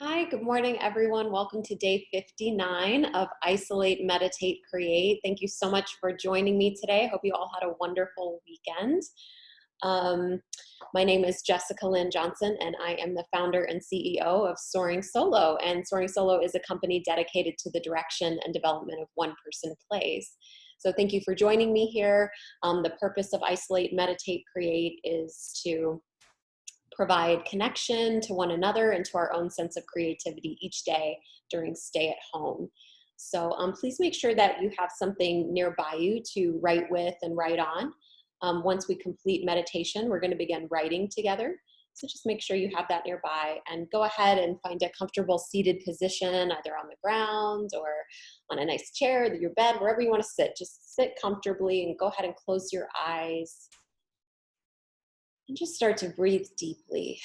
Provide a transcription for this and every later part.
Hi, good morning, everyone. Welcome to day 59 of Isolate, Meditate, Create. Thank you so much for joining me today. I hope you all had a wonderful weekend. Um, my name is Jessica Lynn Johnson, and I am the founder and CEO of Soaring Solo. And Soaring Solo is a company dedicated to the direction and development of one-person plays. So thank you for joining me here. The purpose of Isolate, Meditate, Create is to provide connection to one another and to our own sense of creativity each day during stay at home. So please make sure that you have something nearby you to write with and write on. Once we complete meditation, we're going to begin writing together. So just make sure you have that nearby and go ahead and find a comfortable seated position, either on the ground or on a nice chair, your bed, wherever you want to sit. Just sit comfortably and go ahead and close your eyes. And just start to breathe deeply.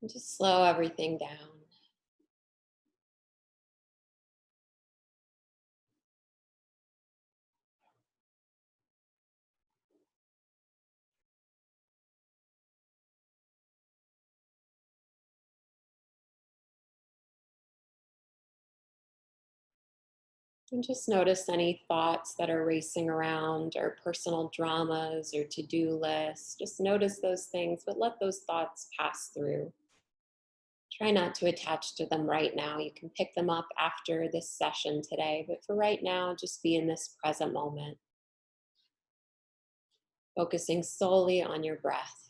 And just slow everything down. And just notice any thoughts that are racing around, or personal dramas or to-do lists. Just notice those things, but let those thoughts pass through. Try not to attach to them right now. You can pick them up after this session today, but for right now, just be in this present moment, focusing solely on your breath.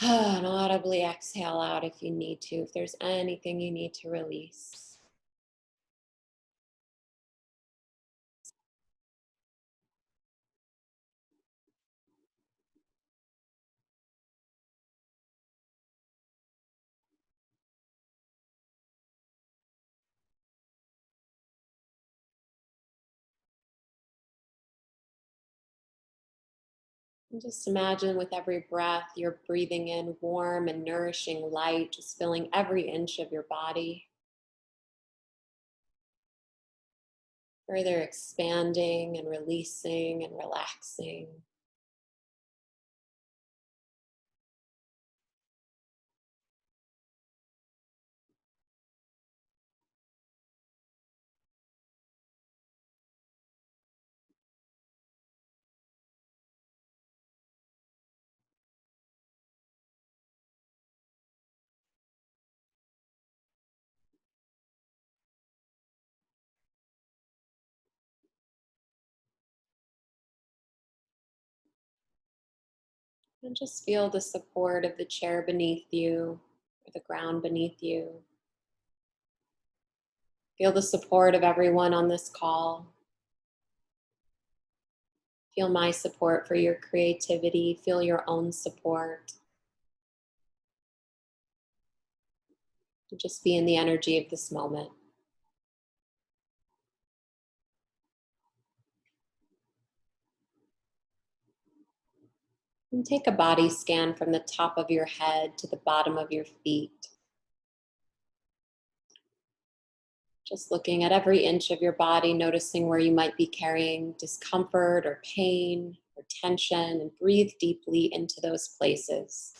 And audibly exhale out if you need to, if there's anything you need to release. And just imagine with every breath, you're breathing in warm and nourishing light, just filling every inch of your body, further expanding and releasing and relaxing. And just feel the support of the chair beneath you, or the ground beneath you. Feel the support of everyone on this call. Feel my support for your creativity. Feel your own support. Just be in the energy of this moment. And take a body scan from the top of your head to the bottom of your feet. Just looking at every inch of your body, noticing where you might be carrying discomfort or pain or tension, and breathe deeply into those places.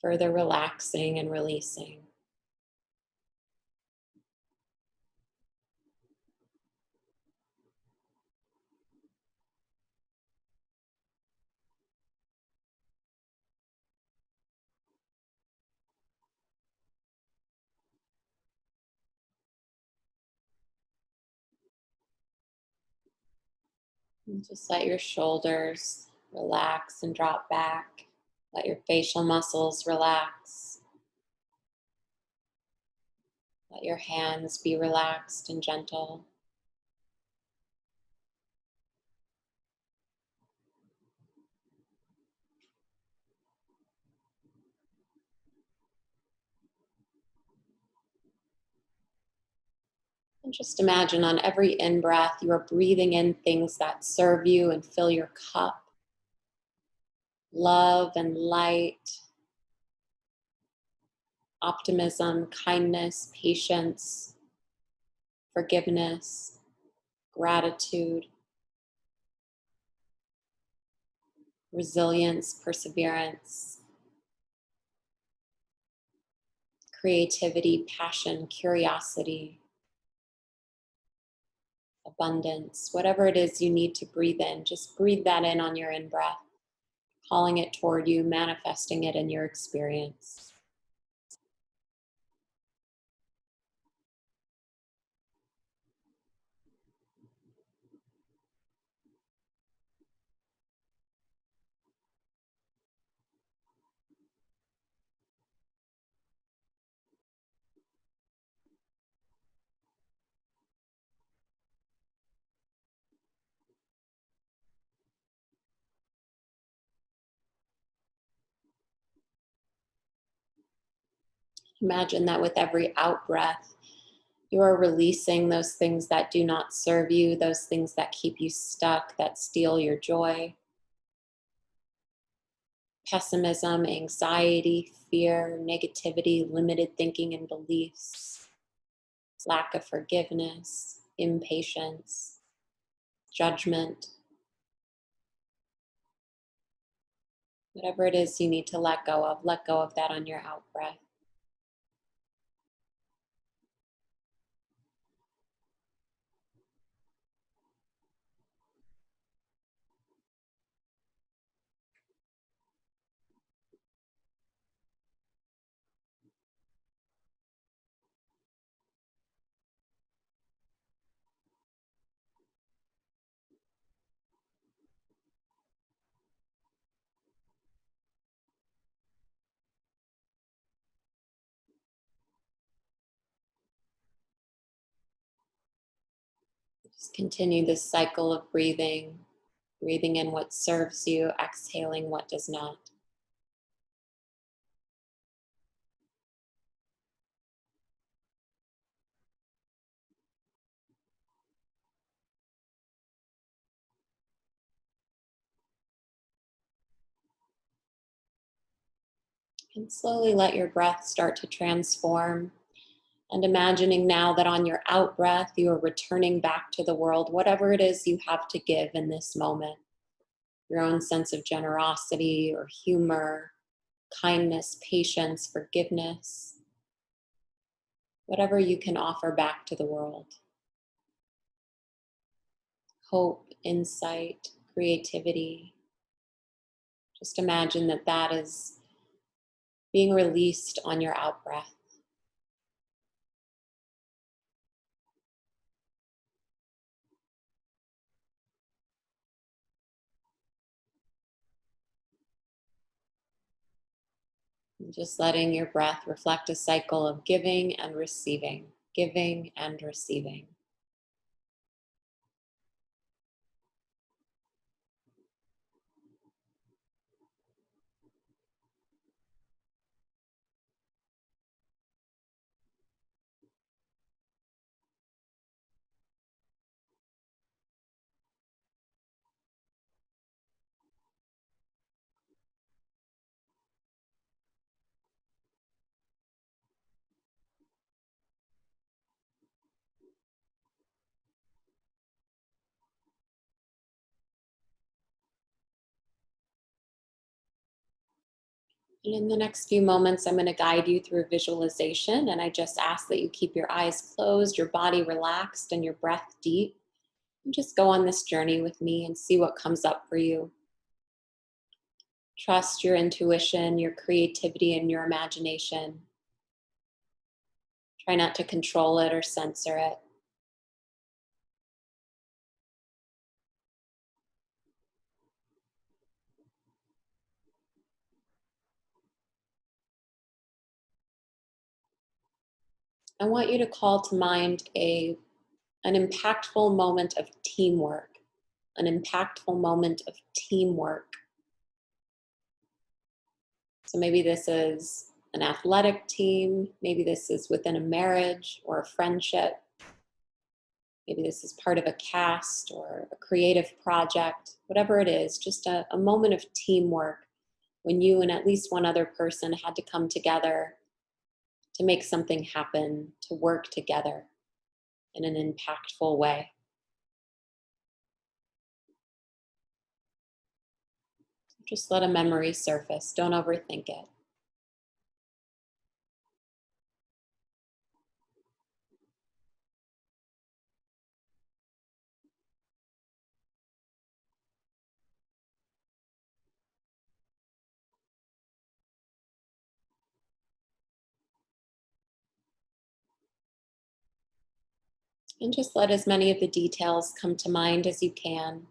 Further relaxing and releasing. And just let your shoulders relax and drop back. Let your facial muscles relax. Let your hands be relaxed and gentle. And just imagine on every in-breath, you are breathing in things that serve you and fill your cup. Love and light, optimism, kindness, patience, forgiveness, gratitude, resilience, perseverance, creativity, passion, curiosity, abundance, whatever it is you need to breathe in, just breathe that in on your in breath, calling it toward you, manifesting it in your experience. Imagine that with every out breath, you are releasing those things that do not serve you, those things that keep you stuck, that steal your joy. Pessimism, anxiety, fear, negativity, limited thinking and beliefs, lack of forgiveness, impatience, judgment. Whatever it is you need to let go of that on your out breath. Just continue this cycle of breathing, breathing in what serves you, exhaling what does not. And slowly let your breath start to transform. And imagining now that on your out breath, you are returning back to the world, whatever it is you have to give in this moment. Your own sense of generosity or humor, kindness, patience, forgiveness, whatever you can offer back to the world. Hope, insight, creativity. Just imagine that that is being released on your out breath. And just letting your breath reflect a cycle of giving and receiving, giving and receiving. And in the next few moments, I'm going to guide you through visualization. And I just ask that you keep your eyes closed, your body relaxed, and your breath deep. And just go on this journey with me and see what comes up for you. Trust your intuition, your creativity, and your imagination. Try not to control it or censor it. I want you to call to mind an impactful moment of teamwork, an impactful moment of teamwork. So maybe this is an athletic team, maybe this is within a marriage or a friendship, maybe this is part of a cast or a creative project, whatever it is, just a moment of teamwork when you and at least one other person had to come together to make something happen, to work together in an impactful way. Just let a memory surface. Don't overthink it. And just let as many of the details come to mind as you can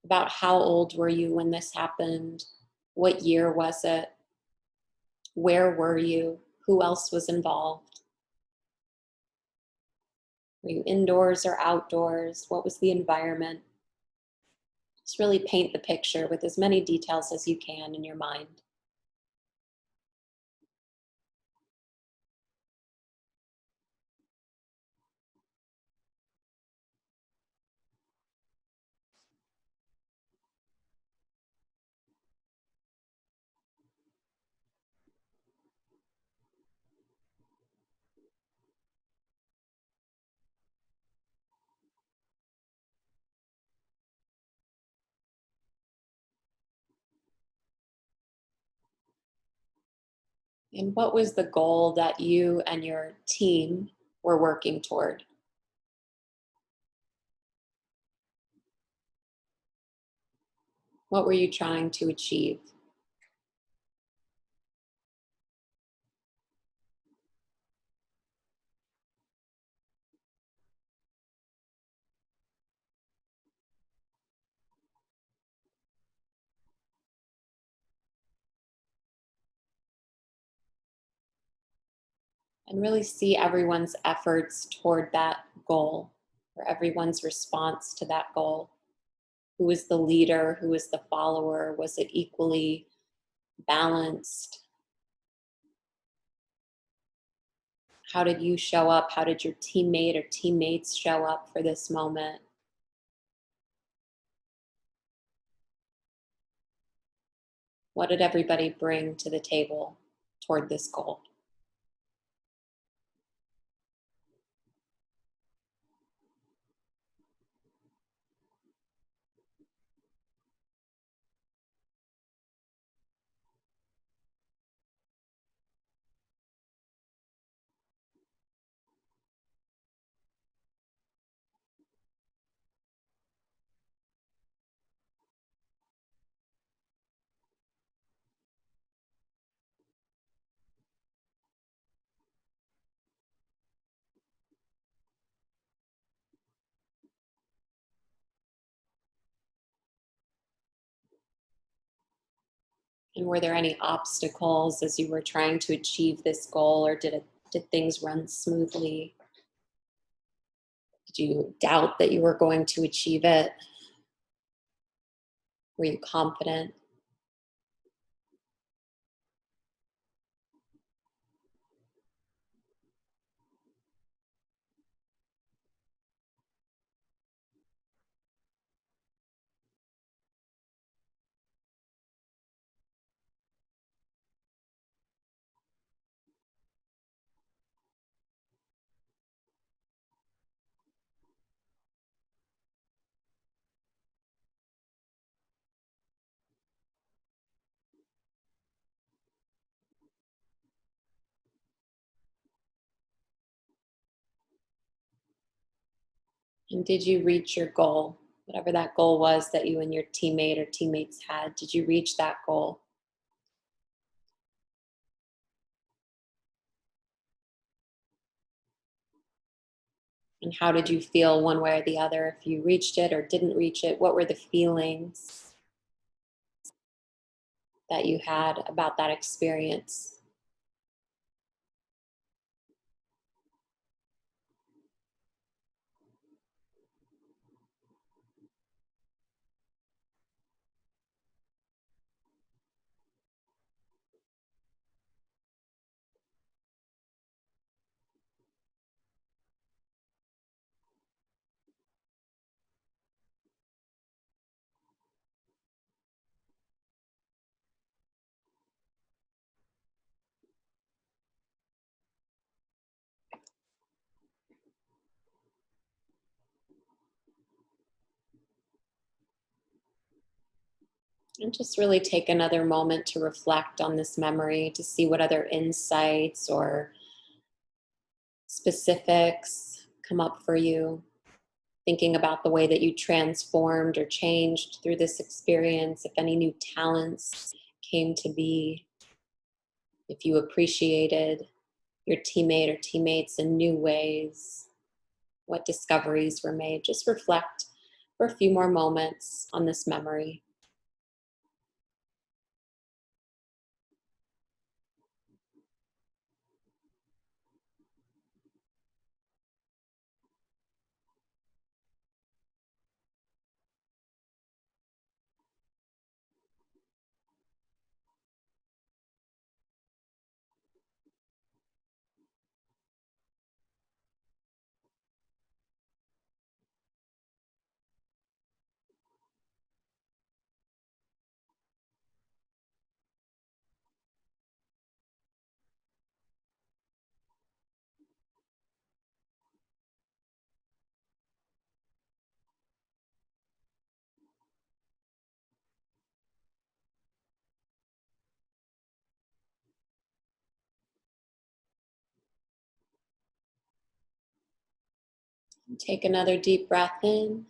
about how old were you when this happened? What year was it? Where were you? Who else was involved? Were you indoors or outdoors? What was the environment? Just really paint the picture with as many details as you can in your mind. And what was the goal that you and your team were working toward? What were you trying to achieve? And really see everyone's efforts toward that goal, or everyone's response to that goal. Who was the leader? Who was the follower? Was it equally balanced? How did you show up? How did your teammate or teammates show up for this moment? What did everybody bring to the table toward this goal? And were there any obstacles as you were trying to achieve this goal, or did things run smoothly? Did you doubt that you were going to achieve it? Were you confident? And did you reach your goal? Whatever that goal was that you and your teammate or teammates had, did you reach that goal? And how did you feel one way or the other if you reached it or didn't reach it? What were the feelings that you had about that experience? And just really take another moment to reflect on this memory, to see what other insights or specifics come up for you. Thinking about the way that you transformed or changed through this experience, if any new talents came to be, if you appreciated your teammate or teammates in new ways, what discoveries were made. Just reflect for a few more moments on this memory. Take another deep breath in.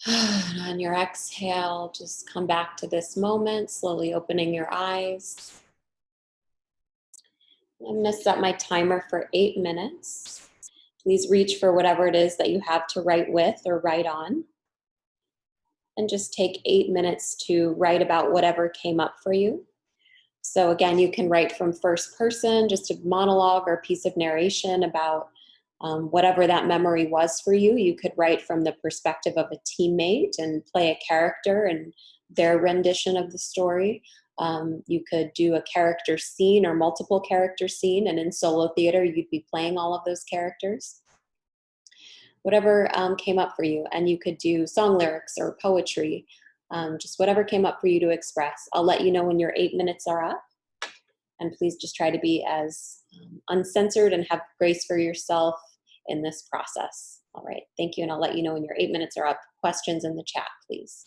And on your exhale, just come back to this moment, slowly opening your eyes. I'm going to set my timer for 8 minutes. Please reach for whatever it is that you have to write with or write on. And just take 8 minutes to write about whatever came up for you. So again, you can write from first person, just a monologue or a piece of narration about whatever that memory was for you. You could write from the perspective of a teammate and play a character and their rendition of the story. You could do a character scene or multiple character scene, and in solo theater, you'd be playing all of those characters. Whatever came up for you, and you could do song lyrics or poetry, just whatever came up for you to express. I'll let you know when your 8 minutes are up. And please just try to be as uncensored and have grace for yourself in this process. All right, thank you. And I'll let you know when your 8 minutes are up. Questions in the chat, please.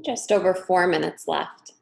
Just over 4 minutes left.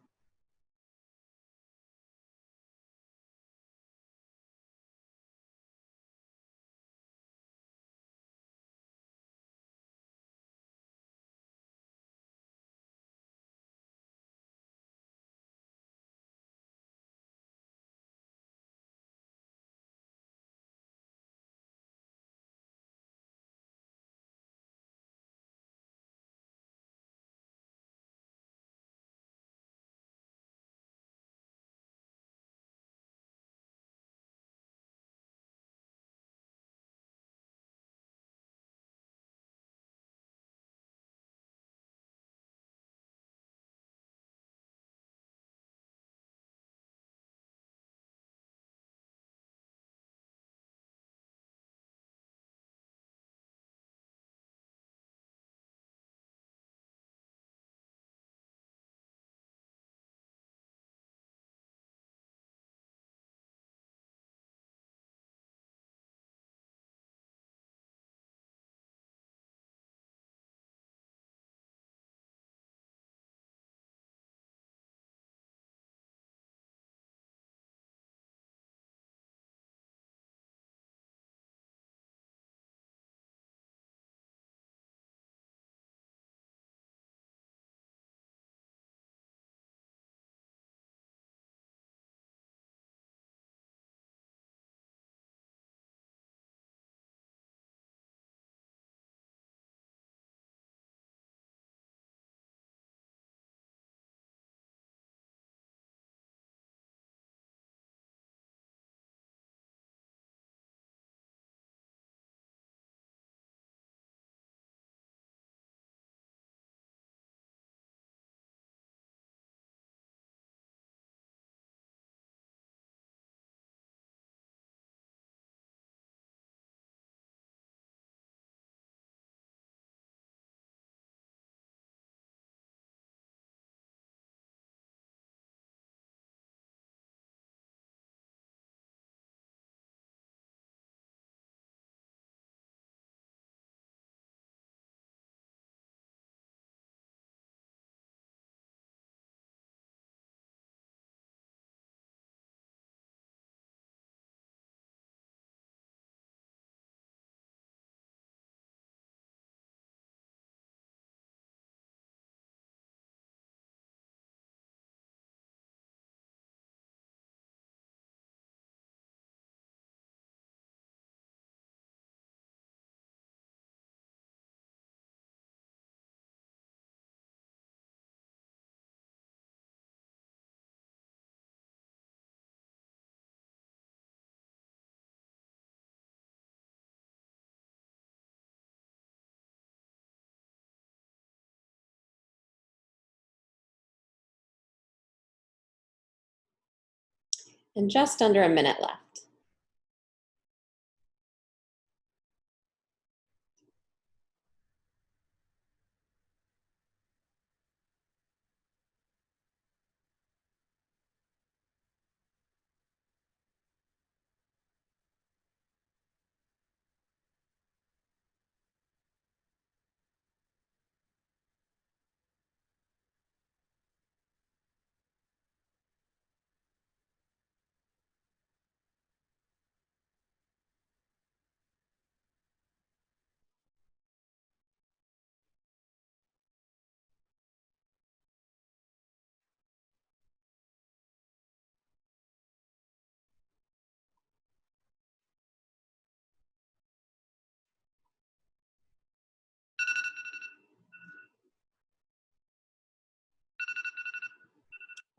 And just under a minute left.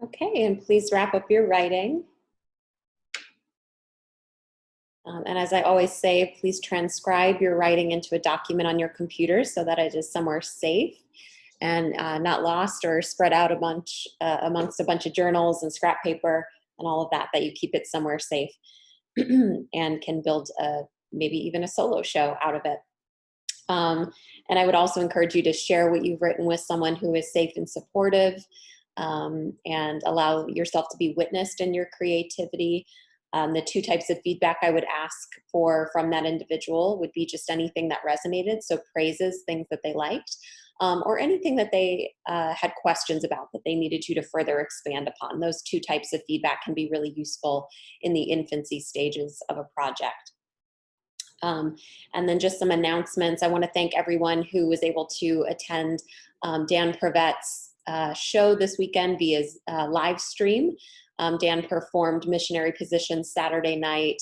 Okay, and please wrap up your writing. And as I always say, please transcribe your writing into a document on your computer so that it is somewhere safe and not lost or spread out amongst a bunch of journals and scrap paper and all of that, that you keep it somewhere safe and can build maybe even a solo show out of it. And I would also encourage you to share what you've written with someone who is safe and supportive, and allow yourself to be witnessed in your creativity. The two types of feedback I would ask for from that individual would be just anything that resonated, so praises, things that they liked, or anything that they had questions about that they needed you to further expand upon. Those two types of feedback can be really useful in the infancy stages of a project. Um, and then just some announcements. I want to thank everyone who was able to attend Dan Pravet's show this weekend via live stream. Dan performed Missionary Positions Saturday night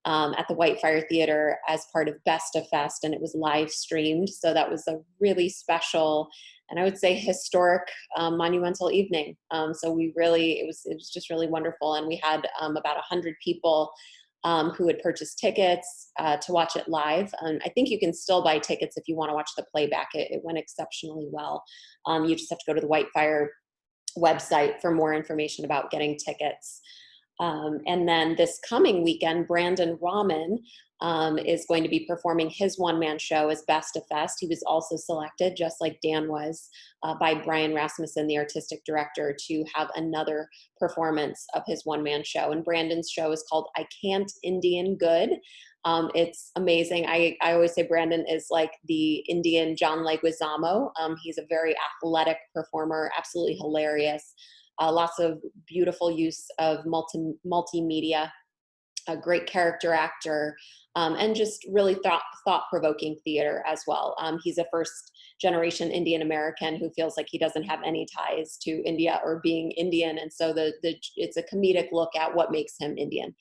at the Whitefire Theater as part of Best of Fest, and it was live streamed. So that was a really special and I would say historic, monumental evening. So it was just really wonderful, and we had about 100 people who had purchased tickets to watch it live. I think you can still buy tickets if you want to watch the playback. It went exceptionally well. You just have to go to the Whitefire website for more information about getting tickets. And then this coming weekend, Brandon Rahman is going to be performing his one-man show as Best of Fest. He was also selected, just like Dan was, by Brian Rasmussen, the artistic director, to have another performance of his one-man show. And Brandon's show is called I Can't Indian Good. It's amazing. I always say Brandon is like the Indian John Leguizamo. He's a very athletic performer, absolutely hilarious. Lots of beautiful use of multimedia, a great character actor, and just really thought-provoking theater as well. He's a first-generation Indian American who feels like he doesn't have any ties to India or being Indian, and so it's a comedic look at what makes him Indian.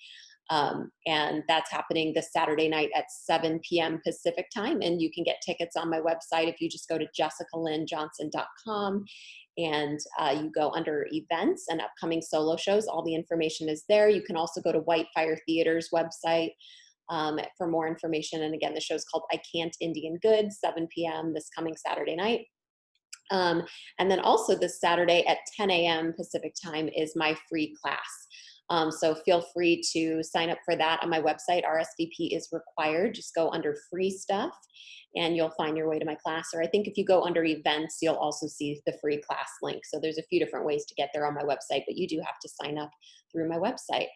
And that's happening this Saturday night at 7 p.m. Pacific time. And you can get tickets on my website if you just go to jessicalynjohnson.com and you go under events and upcoming solo shows. All the information is there. You can also go to Whitefire Theater's website for more information. And again, the show's called I Can't Indian Good, 7 p.m. this coming Saturday night. And then also this Saturday at 10 a.m. Pacific time is my free class. So feel free to sign up for that on my website. RSVP is required. Just go under free stuff and you'll find your way to my class. Or I think if you go under events, you'll also see the free class link. So there's a few different ways to get there on my website, but you do have to sign up through my website.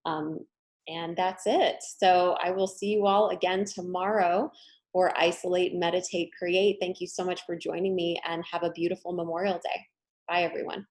And that's it. So I will see you all again tomorrow for Isolate, Meditate, Create. Thank you so much for joining me and have a beautiful Memorial Day. Bye, everyone.